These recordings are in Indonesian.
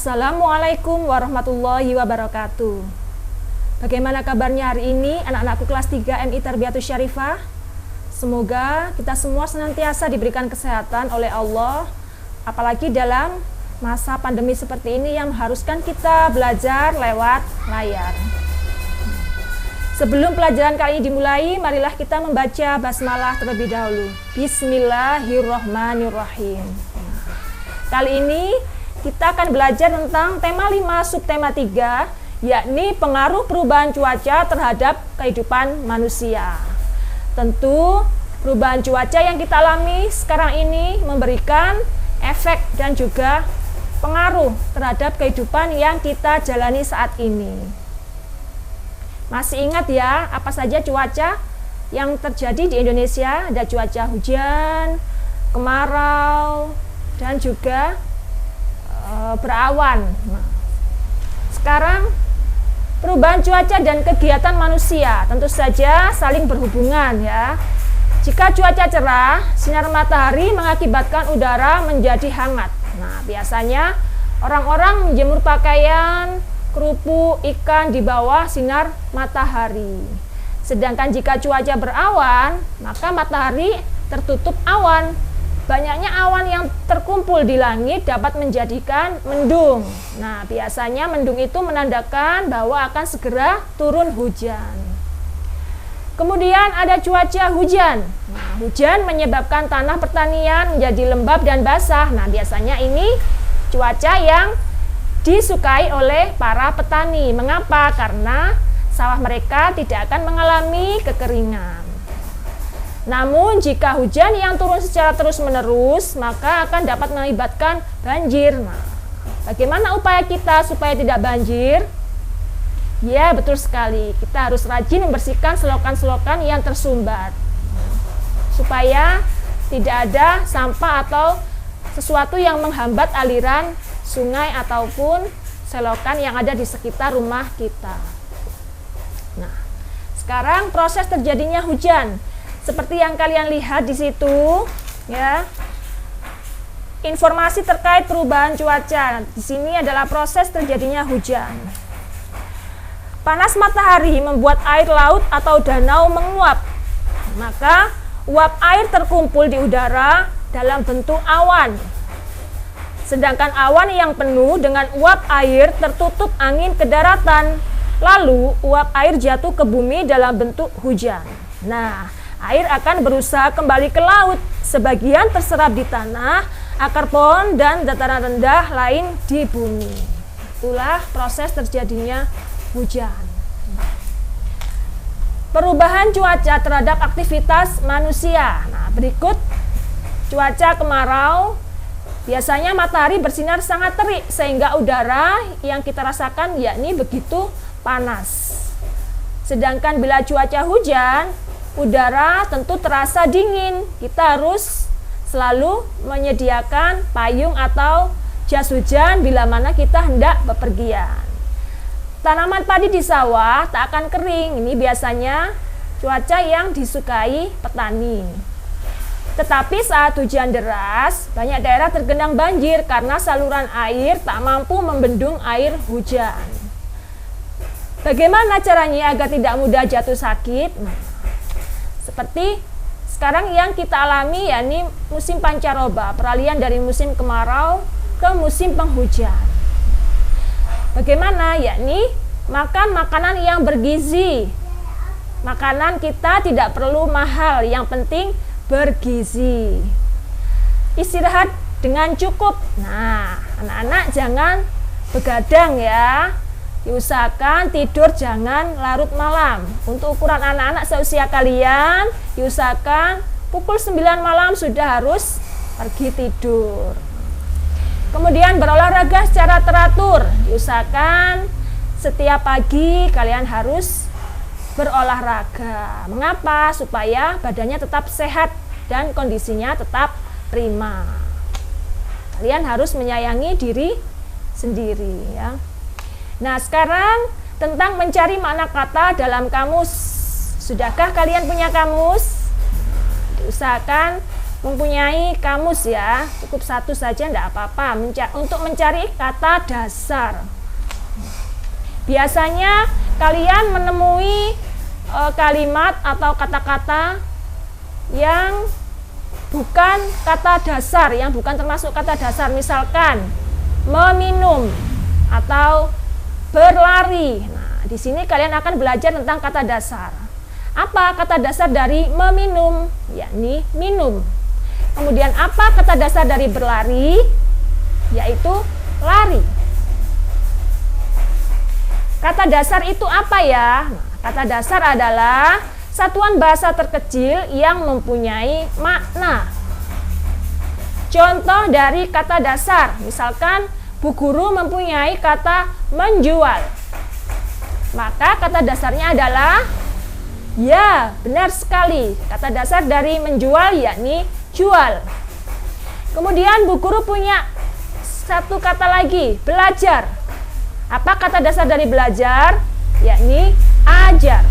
Assalamualaikum warahmatullahi wabarakatuh. Bagaimana kabarnya hari ini anak-anakku kelas 3 MI Tarbiyatus Syarifah? Semoga kita semua senantiasa diberikan kesehatan oleh Allah, apalagi dalam masa pandemi seperti ini yang mengharuskan kita belajar lewat layar. Sebelum pelajaran kali ini dimulai, marilah kita membaca basmalah terlebih dahulu. Bismillahirrahmanirrahim. Kali ini kita akan belajar tentang tema 5 subtema 3, yakni pengaruh perubahan cuaca terhadap kehidupan manusia. Tentu perubahan cuaca yang kita alami sekarang ini memberikan efek dan juga pengaruh terhadap kehidupan yang kita jalani saat ini. Masih ingat ya, apa saja cuaca yang terjadi di Indonesia? Ada cuaca hujan, kemarau, dan juga berawan. Sekarang perubahan cuaca dan kegiatan manusia tentu saja saling berhubungan ya. Jika cuaca cerah, sinar matahari mengakibatkan udara menjadi hangat. Nah, biasanya orang-orang menjemur pakaian, kerupuk, ikan di bawah sinar matahari. Sedangkan jika cuaca berawan, maka matahari tertutup awan. Banyaknya awan yang terkumpul di langit dapat menjadikan mendung. Nah, biasanya mendung itu menandakan bahwa akan segera turun hujan. Kemudian ada cuaca hujan. Nah, hujan menyebabkan tanah pertanian menjadi lembab dan basah. Nah, biasanya ini cuaca yang disukai oleh para petani. Mengapa? Karena sawah mereka tidak akan mengalami kekeringan. Namun jika hujan yang turun secara terus-menerus, maka akan dapat mengakibatkan banjir. Nah, bagaimana upaya kita supaya tidak banjir? Ya, betul sekali. Kita harus rajin membersihkan selokan-selokan yang tersumbat, supaya tidak ada sampah atau sesuatu yang menghambat aliran sungai ataupun selokan yang ada di sekitar rumah kita. Nah, sekarang proses terjadinya hujan. Seperti yang kalian lihat di situ, ya. Informasi terkait perubahan cuaca. Di sini adalah proses terjadinya hujan. Panas matahari membuat air laut atau danau menguap. Maka, uap air terkumpul di udara dalam bentuk awan. Sedangkan awan yang penuh dengan uap air tertutup angin ke daratan. Lalu, uap air jatuh ke bumi dalam bentuk hujan. Nah, air akan berusaha kembali ke laut, sebagian terserap di tanah, akar pohon, dan dataran rendah lain di bumi. Itulah proses terjadinya hujan. Perubahan cuaca terhadap aktivitas manusia. Nah, berikut cuaca kemarau. Biasanya matahari bersinar sangat terik, sehingga udara yang kita rasakan yakni begitu panas. Sedangkan bila cuaca hujan, udara tentu terasa dingin. Kita harus selalu menyediakan payung atau jas hujan bila mana kita hendak bepergian. Tanaman padi di sawah tak akan kering. Ini biasanya cuaca yang disukai petani. Tetapi saat hujan deras, banyak daerah tergenang banjir karena saluran air tak mampu membendung air hujan. Bagaimana caranya agar tidak mudah jatuh sakit? Seperti sekarang yang kita alami, yakni musim pancaroba, peralihan dari musim kemarau ke musim penghujan. Bagaimana? Yakni makan makanan yang bergizi. Makanan kita tidak perlu mahal, yang penting bergizi. Istirahat dengan cukup. Nah, anak-anak jangan begadang ya. Diusahakan tidur jangan larut malam. Untuk ukuran anak-anak seusia kalian, diusahakan pukul 9 malam sudah harus pergi tidur. Kemudian berolahraga secara teratur. Diusahakan setiap pagi kalian harus berolahraga. Mengapa? Supaya badannya tetap sehat dan kondisinya tetap prima. Kalian harus menyayangi diri sendiri ya. Nah, sekarang tentang mencari makna kata dalam kamus. Sudahkah kalian punya kamus? Diusahakan mempunyai kamus ya, cukup satu saja tidak apa-apa untuk mencari kata dasar. Biasanya kalian menemui kalimat atau kata-kata yang bukan kata dasar, yang bukan termasuk kata dasar, misalkan meminum atau berlari. Nah, di sini kalian akan belajar tentang kata dasar. Apa kata dasar dari meminum? Yakni minum. Kemudian apa kata dasar dari berlari? Yaitu lari. Kata dasar itu apa ya? Nah, kata dasar adalah satuan bahasa terkecil yang mempunyai makna. Contoh dari kata dasar, misalkan Bu Guru mempunyai kata menjual. Maka kata dasarnya adalah, ya, benar sekali. Kata dasar dari menjual yakni jual. Kemudian Bu Guru punya satu kata lagi, belajar. Apa kata dasar dari belajar? Yakni ajar.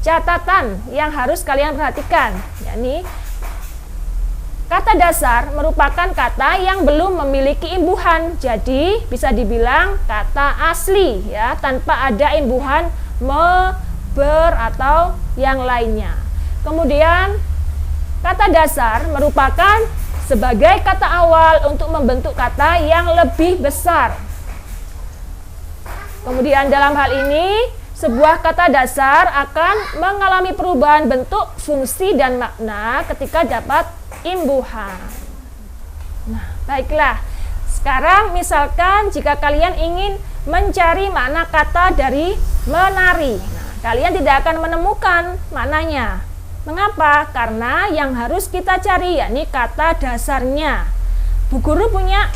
Catatan yang harus kalian perhatikan, yakni kata dasar merupakan kata yang belum memiliki imbuhan, jadi bisa dibilang kata asli ya, tanpa ada imbuhan me, ber, atau yang lainnya. Kemudian kata dasar merupakan sebagai kata awal untuk membentuk kata yang lebih besar. Kemudian dalam hal ini sebuah kata dasar akan mengalami perubahan bentuk, fungsi, dan makna ketika dapat imbuhan. Nah, baiklah. Sekarang misalkan jika kalian ingin mencari makna kata dari menari. Nah, kalian tidak akan menemukan maknanya. Mengapa? Karena yang harus kita cari yakni kata dasarnya. Bu Guru punya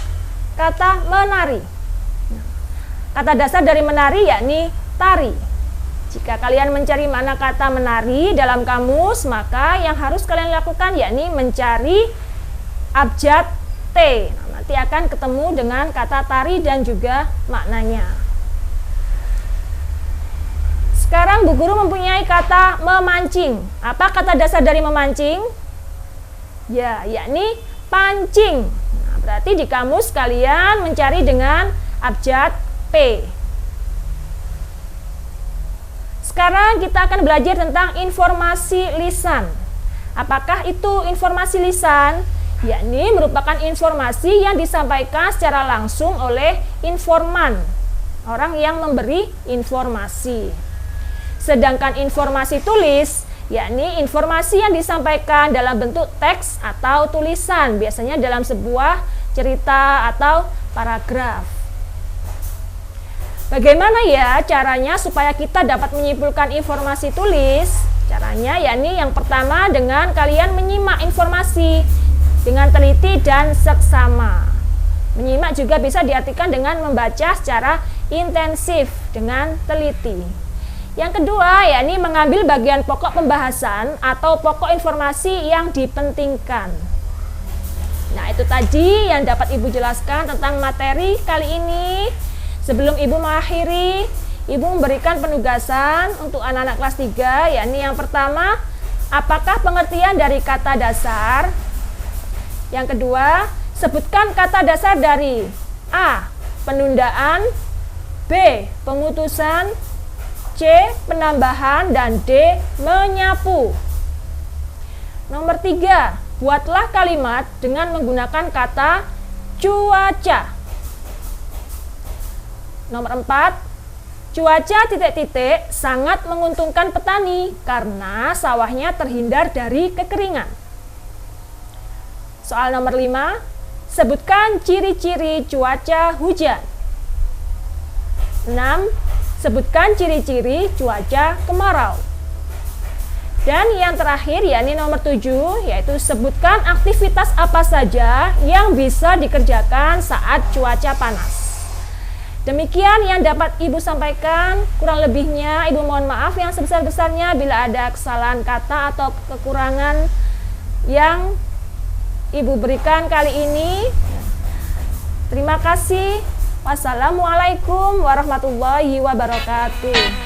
kata menari. Nah, kata dasar dari menari yakni tari. Jika kalian mencari makna kata menari dalam kamus, maka yang harus kalian lakukan yakni mencari abjad T. Nah, nanti akan ketemu dengan kata tari dan juga maknanya. Sekarang Bu Guru mempunyai kata memancing. Apa kata dasar dari memancing? Ya, yakni pancing. Nah, berarti di kamus kalian mencari dengan abjad P. Sekarang kita akan belajar tentang informasi lisan. Apakah itu informasi lisan? Yakni merupakan informasi yang disampaikan secara langsung oleh informan, orang yang memberi informasi. Sedangkan informasi tulis, yakni informasi yang disampaikan dalam bentuk teks atau tulisan, biasanya dalam sebuah cerita atau paragraf. Bagaimana ya caranya supaya kita dapat menyimpulkan informasi tulis? Caranya yakni yang pertama dengan kalian menyimak informasi dengan teliti dan seksama. Menyimak juga bisa diartikan dengan membaca secara intensif dengan teliti. Yang kedua yakni mengambil bagian pokok pembahasan atau pokok informasi yang dipentingkan. Nah, itu tadi yang dapat Ibu jelaskan tentang materi kali ini. Sebelum Ibu mengakhiri, Ibu memberikan penugasan untuk anak-anak kelas 3, yakni yang pertama, apakah pengertian dari kata dasar? Yang kedua, sebutkan kata dasar dari A. Penundaan, B. Pengutusan, C. Penambahan, dan D. Menyapu. Nomor 3, buatlah kalimat dengan menggunakan kata cuaca. Nomor 4, cuaca titik-titik sangat menguntungkan petani karena sawahnya terhindar dari kekeringan. Soal nomor 5, sebutkan ciri-ciri cuaca hujan. 6, sebutkan ciri-ciri cuaca kemarau. Dan yang terakhir yakni nomor 7, yaitu sebutkan aktivitas apa saja yang bisa dikerjakan saat cuaca panas. Demikian yang dapat Ibu sampaikan, kurang lebihnya Ibu mohon maaf yang sebesar-besarnya bila ada kesalahan kata atau kekurangan yang Ibu berikan kali ini. Terima kasih. Wassalamualaikum warahmatullahi wabarakatuh.